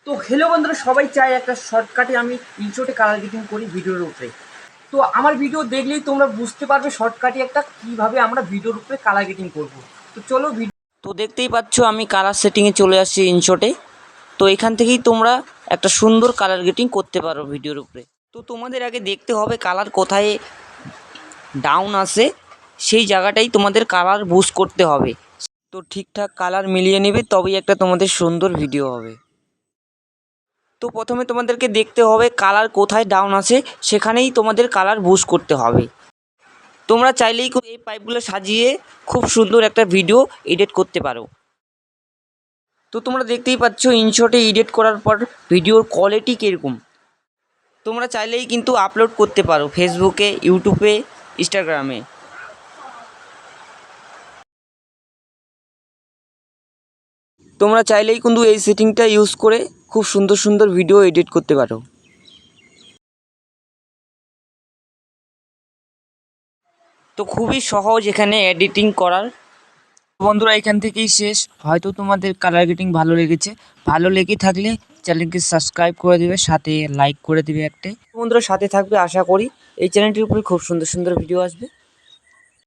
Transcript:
তো হ্যালো বন্ধুরা, সবাই চায় একটা শর্টকাটে আমি ইনশর্টে কালার গ্রেডিং করি ভিডিওর উপরে। তো আমার ভিডিও দেখলেই তোমরা বুঝতে পারবে শর্টকাটে একটা কীভাবে আমরা ভিডিওর উপরে কালার গ্রেডিং করবো। তো চলো তো দেখতেই পাচ্ছ আমি কালার সেটিংয়ে চলে আসছি ইনশর্টে। তো এখান থেকেই তোমরা একটা সুন্দর কালার গ্রেডিং করতে পারো ভিডিওর উপরে। তো তোমাদের আগে দেখতে হবে কালার কোথায় ডাউন আসে, সেই জায়গাটাই তোমাদের কালার বুস্ট করতে হবে। তো ঠিকঠাক কালার মিলিয়ে নেবে, তবেই একটা তোমাদের সুন্দর ভিডিও হবে। তো প্রথমে তোমাদেরকে দেখতে হবে কালার কোথায় ডাউন আছে, সেখানেই তোমাদের কালার বুস্ট করতে হবে। তোমরা চাইলেই এই পাইপগুলো সাজিয়ে খুব সুন্দর একটা ভিডিও এডিট করতে পারো। তো তোমরা দেখতেই পাচ্ছ ইনশর্টে এডিট করার পর ভিডিওর কোয়ালিটি কীরকম। তোমরা চাইলেই কিন্তু আপলোড করতে পারো ফেসবুকে, ইউটিউবে, ইনস্টাগ্রামে। তোমরা চাইলেই কিন্তু এই সেটিংটা ইউজ করে খুব সুন্দর সুন্দর ভিডিও এডিট করতে পারো। তো খুবই সহজ এখানে এডিটিং করার। বন্ধুরা এখান থেকেই শেষ। হয়তো তোমাদের কালার গ্রেডিং ভালো লেগেছে, ভালো লেগে থাকলে চ্যানেলকে সাবস্ক্রাইব করে দেবে, সাথে লাইক করে দেবে একটা। বন্ধুরা সাথে থাকবে আশা করি। এই চ্যানেলটির উপরে খুব সুন্দর সুন্দর ভিডিও আসবে।